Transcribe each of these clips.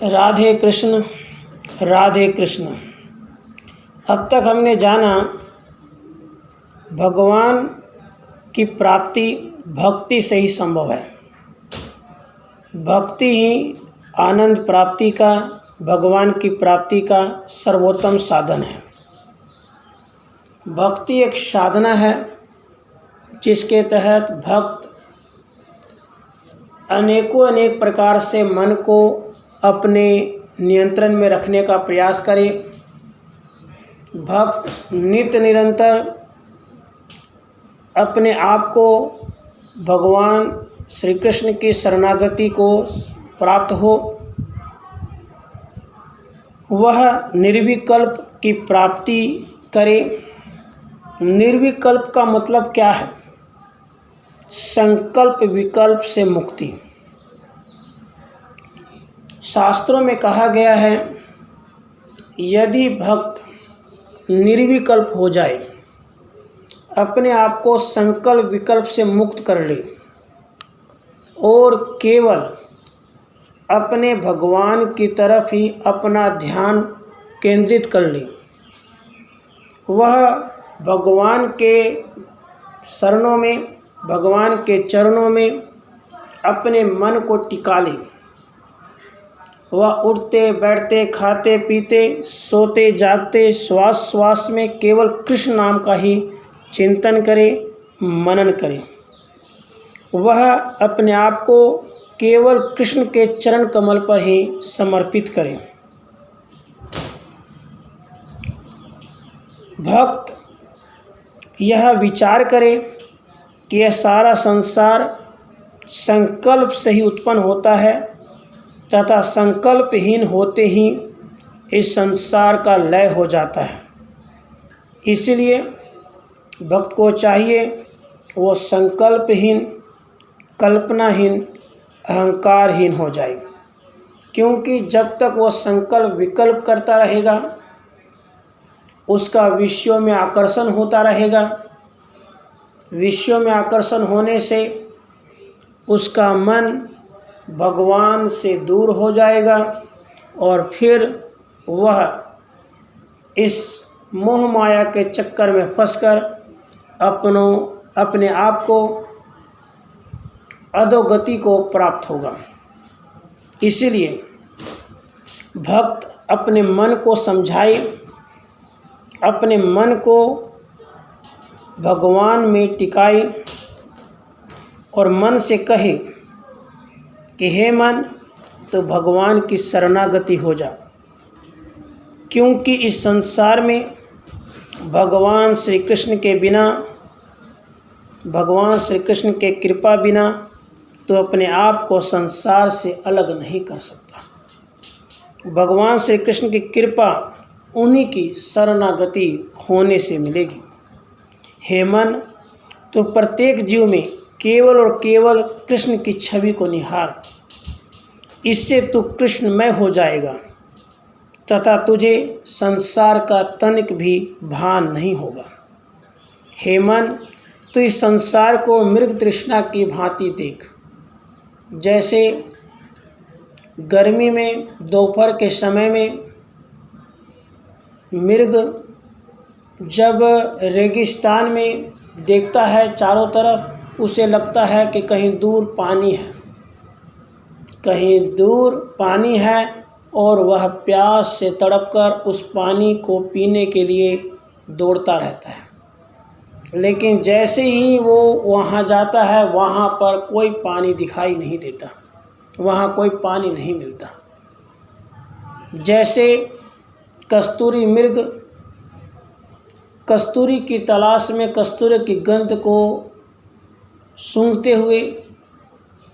राधे कृष्ण राधे कृष्ण। अब तक हमने जाना भगवान की प्राप्ति भक्ति से ही संभव है। भक्ति ही आनंद प्राप्ति का, भगवान की प्राप्ति का सर्वोत्तम साधन है। भक्ति एक साधना है जिसके तहत भक्त अनेक प्रकार से मन को अपने नियंत्रण में रखने का प्रयास करे। भक्त नित्य निरंतर अपने आप को भगवान श्री कृष्ण की शरणागति को प्राप्त हो, वह निर्विकल्प की प्राप्ति करे। निर्विकल्प का मतलब क्या है? संकल्प विकल्प से मुक्ति। शास्त्रों में कहा गया है, यदि भक्त निर्विकल्प हो जाए, अपने आप को संकल्प विकल्प से मुक्त कर ले और केवल अपने भगवान की तरफ ही अपना ध्यान केंद्रित कर ले, वह भगवान के शरणों में, भगवान के चरणों में अपने मन को टिका ले। वह उठते बैठते, खाते पीते, सोते जागते, श्वास श्वास में केवल कृष्ण नाम का ही चिंतन करे, मनन करे। वह अपने आप को केवल कृष्ण के चरण कमल पर ही समर्पित करे। भक्त यह विचार करे कि यह सारा संसार संकल्प से ही उत्पन्न होता है तथा संकल्पहीन होते ही इस संसार का लय हो जाता है। इसलिए भक्त को चाहिए वो संकल्पहीन, कल्पनाहीन, अहंकारहीन हो जाए, क्योंकि जब तक वो संकल्प विकल्प करता रहेगा, उसका विषयों में आकर्षण होता रहेगा। विषयों में आकर्षण होने से उसका मन भगवान से दूर हो जाएगा और फिर वह इस मोह माया के चक्कर में फंसकर अपने आप को अधोगति को प्राप्त होगा। इसलिए भक्त अपने मन को समझाए, अपने मन को भगवान में टिकाए और मन से कहे कि हे मन, तो भगवान की शरणागति हो जा, क्योंकि इस संसार में भगवान श्री कृष्ण के बिना, भगवान श्री कृष्ण के कृपा बिना तो अपने आप को संसार से अलग नहीं कर सकता। भगवान श्री कृष्ण की कृपा उन्हीं की शरणागति होने से मिलेगी। हे मन, तो प्रत्येक जीव में केवल और केवल कृष्ण की छवि को निहार। इससे तू कृष्णमय हो जाएगा तथा तुझे संसार का तनिक भी भान नहीं होगा। हे मन, तू इस संसार को मृग तृष्णा की भांति देख। जैसे गर्मी में दोपहर के समय में मृग जब रेगिस्तान में देखता है चारों तरफ, उसे लगता है कि कहीं दूर पानी है, कहीं दूर पानी है, और वह प्यास से तड़पकर उस पानी को पीने के लिए दौड़ता रहता है। लेकिन जैसे ही वो वहाँ जाता है, वहाँ पर कोई पानी दिखाई नहीं देता, वहाँ कोई पानी नहीं मिलता। जैसे कस्तूरी मृग कस्तूरी की तलाश में कस्तूरी की गंध को सूंघते हुए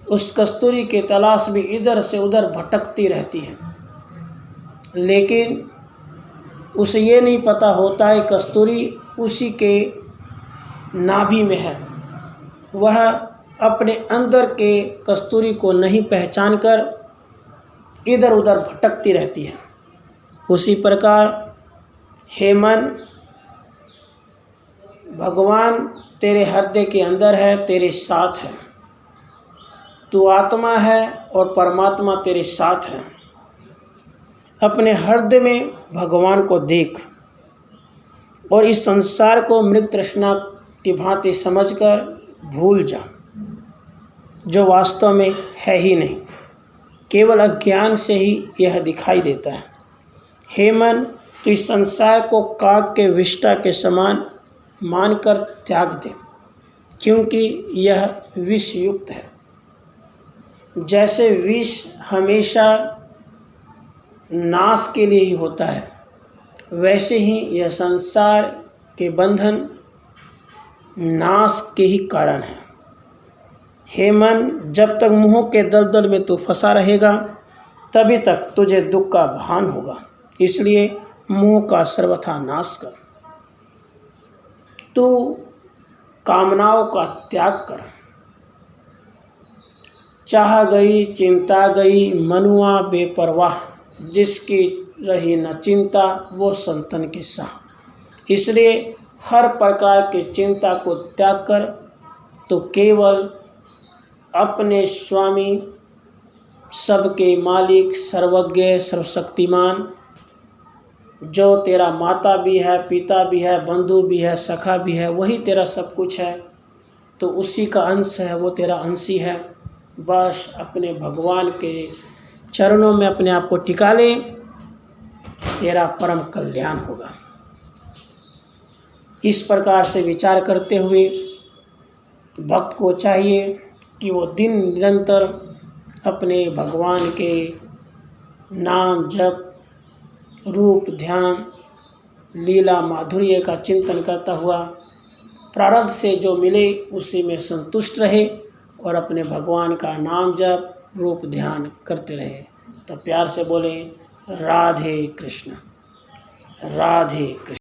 उस कस्तूरी के तलाश में इधर से उधर भटकती रहती है, लेकिन उसे ये नहीं पता होता है कस्तूरी उसी के नाभि में है। वह अपने अंदर के कस्तूरी को नहीं पहचानकर इधर उधर भटकती रहती है। उसी प्रकार हे मन, भगवान तेरे हृदय के अंदर है, तेरे साथ है। तू आत्मा है और परमात्मा तेरे साथ है। अपने हृदय में भगवान को देख और इस संसार को मृग तृष्णा की भांति समझकर भूल जा, जो वास्तव में है ही नहीं, केवल अज्ञान से ही यह दिखाई देता है। हे मन, तो इस संसार को काग के विष्ठा के समान मानकर त्याग दे, क्योंकि यह विष युक्त है। जैसे विष हमेशा नाश के लिए ही होता है, वैसे ही यह संसार के बंधन नाश के ही कारण है। हे मन, जब तक मोह के दलदल में तू फंसा रहेगा, तभी तक तुझे दुख का भान होगा। इसलिए मोह का सर्वथा नाश कर। तू कामनाओं का त्याग कर। चाह गई चिंता गई, मनुआ बेपरवाह, जिसकी रही न चिंता वो संतन के साथ। इसलिए हर प्रकार की चिंता को त्याग कर तो केवल अपने स्वामी, सबके मालिक, सर्वज्ञ, सर्वशक्तिमान, जो तेरा माता भी है, पिता भी है, बंधु भी है, सखा भी है, वही तेरा सब कुछ है, तो उसी का अंश है, वो तेरा अंशी है। बस अपने भगवान के चरणों में अपने आप को टिका ले, तेरा परम कल्याण होगा। इस प्रकार से विचार करते हुए भक्त को चाहिए कि वो दिन निरंतर अपने भगवान के नाम जप, रूप ध्यान, लीला माधुर्य का चिंतन करता हुआ प्रारब्ध से जो मिले उसी में संतुष्ट रहे और अपने भगवान का नाम जप, रूप ध्यान करते रहे। तो प्यार से बोले राधे कृष्ण, राधे कृष्ण।